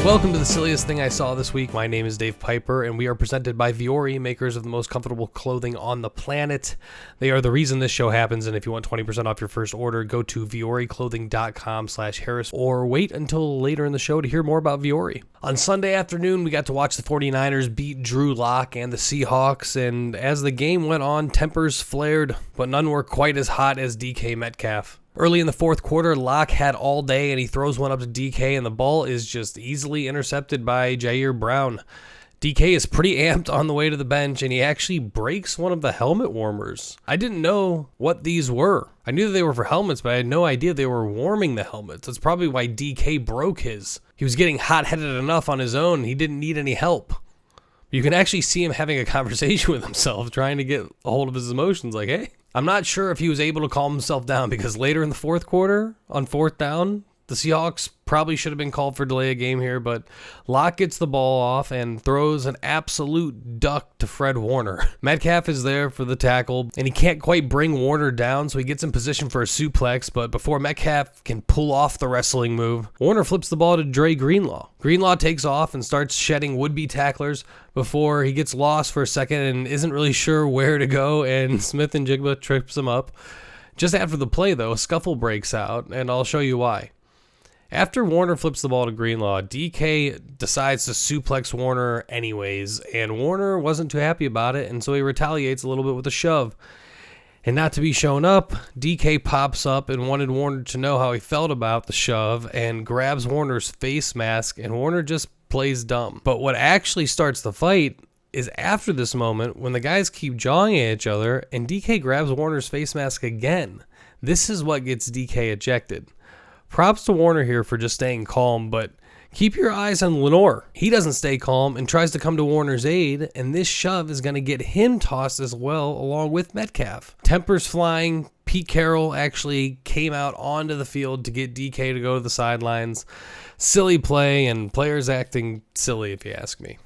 Welcome to the silliest thing I saw this week. My name is Dave Pyper, and we are presented by Vuori, makers of the most comfortable clothing on the planet. They are the reason this show happens, and if you want 20% off your first order, go to vuoriclothing.com/Harris, or wait until later in the show to hear more about Vuori. On Sunday afternoon, we got to watch the 49ers beat Drew Lock and the Seahawks, and as the game went on, tempers flared, but none were quite as hot as DK Metcalf. Early in the fourth quarter, Lock had all day, and he throws one up to DK, and the ball is just easily intercepted by Jair Brown. DK is pretty amped on the way to the bench, and he actually breaks one of the helmet warmers. I didn't know what these were. I knew that they were for helmets, but I had no idea they were warming the helmets. That's probably why DK broke his. He was getting hot-headed enough on his own. He didn't need any help. You can actually see him having a conversation with himself, trying to get a hold of his emotions, like, hey. I'm not sure if he was able to calm himself down, because later in the fourth quarter, on fourth down, the Seahawks probably should have been called for delay of game here, but Locke gets the ball off and throws an absolute duck to Fred Warner. Metcalf is there for the tackle, and he can't quite bring Warner down, so he gets in position for a suplex, but before Metcalf can pull off the wrestling move, Warner flips the ball to Dre Greenlaw. Greenlaw takes off and starts shedding would-be tacklers before he gets lost for a second and isn't really sure where to go, and Smith and Jigba trips him up. Just after the play, though, a scuffle breaks out, and I'll show you why. After Warner flips the ball to Greenlaw, DK decides to suplex Warner anyways, and Warner wasn't too happy about it, and so he retaliates a little bit with a shove. And not to be shown up, DK pops up and wanted Warner to know how he felt about the shove and grabs Warner's face mask, and Warner just plays dumb. But what actually starts the fight is after this moment, when the guys keep jawing at each other, and DK grabs Warner's face mask again. This is what gets DK ejected. Props to Warner here for just staying calm, but keep your eyes on Lenore. He doesn't stay calm and tries to come to Warner's aid, and this shove is going to get him tossed as well, along with Metcalf. Tempers flying. Pete Carroll actually came out onto the field to get DK to go to the sidelines. Silly play, and players acting silly, if you ask me.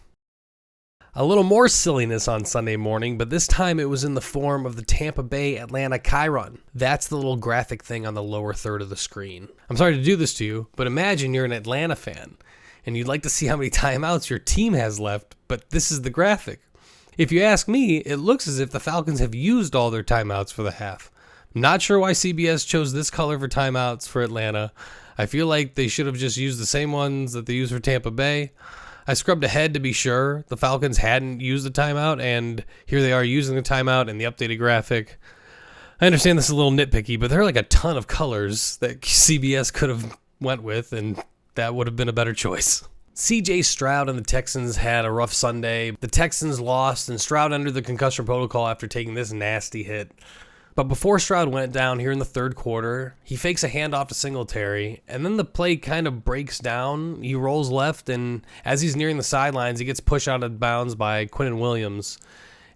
A little more silliness on Sunday morning, but this time it was in the form of the Tampa Bay-Atlanta Chyron. That's the little graphic thing on the lower third of the screen. I'm sorry to do this to you, but imagine you're an Atlanta fan, and you'd like to see how many timeouts your team has left, but this is the graphic. If you ask me, it looks as if the Falcons have used all their timeouts for the half. Not sure why CBS chose this color for timeouts for Atlanta. I feel like they should have just used the same ones that they used for Tampa Bay. I scrubbed ahead to be sure the Falcons hadn't used the timeout, and here they are using the timeout in the updated graphic. I understand this is a little nitpicky, but there are like a ton of colors that CBS could have went with, and that would have been a better choice. CJ Stroud and the Texans had a rough Sunday. The Texans lost, and Stroud entered the concussion protocol after taking this nasty hit. But before Stroud went down here in the third quarter, he fakes a handoff to Singletary, and then the play kind of breaks down. He rolls left, and as he's nearing the sidelines, he gets pushed out of bounds by Quinnen Williams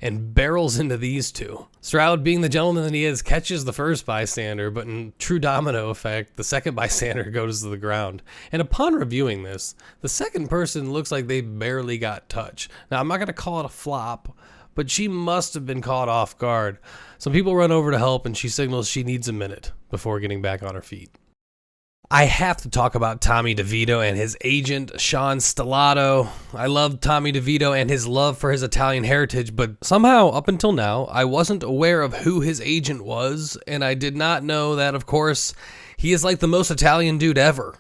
and barrels into these two. Stroud, being the gentleman that he is, catches the first bystander, but in true domino effect, the second bystander goes to the ground. And upon reviewing this, the second person looks like they barely got touched. Now, I'm not going to call it a flop, but she must have been caught off guard. Some people run over to help, and she signals she needs a minute before getting back on her feet. I have to talk about Tommy DeVito and his agent, Sean Stellato. I love Tommy DeVito and his love for his Italian heritage, but somehow, up until now, I wasn't aware of who his agent was, and I did not know that, of course, he is like the most Italian dude ever.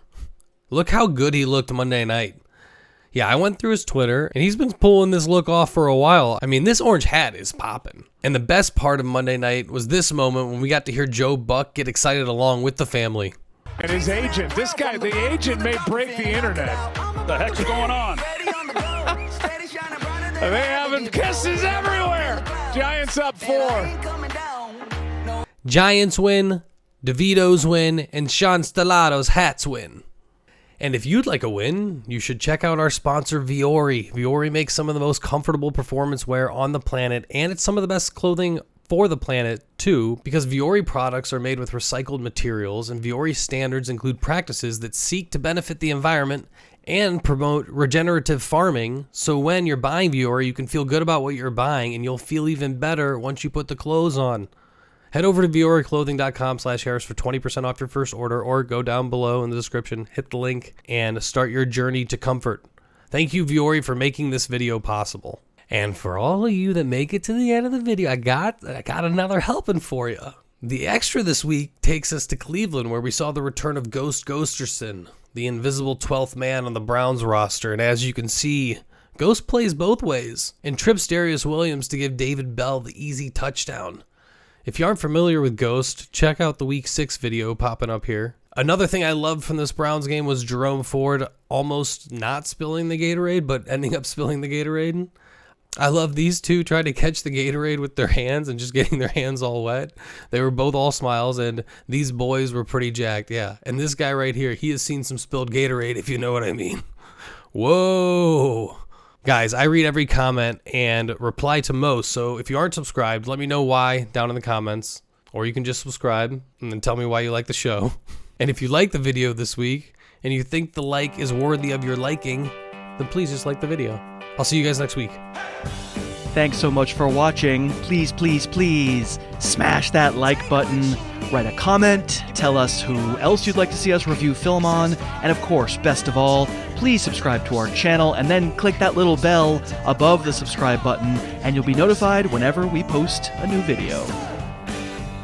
Look how good he looked Monday night. Yeah, I went through his Twitter, and he's been pulling this look off for a while. I mean, this orange hat is popping. And the best part of Monday night was this moment when we got to hear Joe Buck get excited along with the family. And his agent, this guy, the agent may break the internet. The heck's going on? They having kisses everywhere. Giants up 4. Giants win, DeVito's win, and Sean Stellato's hats win. And if you'd like a win, you should check out our sponsor, Vuori. Vuori makes some of the most comfortable performance wear on the planet, and it's some of the best clothing for the planet, too, because Vuori products are made with recycled materials, and Vuori standards include practices that seek to benefit the environment and promote regenerative farming, so when you're buying Vuori, you can feel good about what you're buying, and you'll feel even better once you put the clothes on. Head over to VioriClothing.com/Harris for 20% off your first order, or go down below in the description, hit the link, and start your journey to comfort. Thank you, Viori, for making this video possible. And for all of you that make it to the end of the video, I got another helping for you. The extra this week takes us to Cleveland, where we saw the return of Ghost Ghosterson, the invisible 12th man on the Browns roster. And as you can see, Ghost plays both ways and trips Darius Williams to give David Bell the easy touchdown. If you aren't familiar with Ghost, check out the Week 6 video popping up here. Another thing I loved from this Browns game was Jerome Ford almost not spilling the Gatorade, but ending up spilling the Gatorade. I love these two trying to catch the Gatorade with their hands and just getting their hands all wet. They were both all smiles, and these boys were pretty jacked, yeah. And this guy right here, he has seen some spilled Gatorade, if you know what I mean. Whoa. Guys, I read every comment and reply to most, so if you aren't subscribed, let me know why down in the comments, or you can just subscribe and then tell me why you like the show. And if you like the video this week and you think the like is worthy of your liking, then please just like the video. I'll see you guys next week. Thanks so much for watching. Please, please, please smash that like button, write a comment, tell us who else you'd like to see us review film on, and of course, best of all, please subscribe to our channel and then click that little bell above the subscribe button and you'll be notified whenever we post a new video.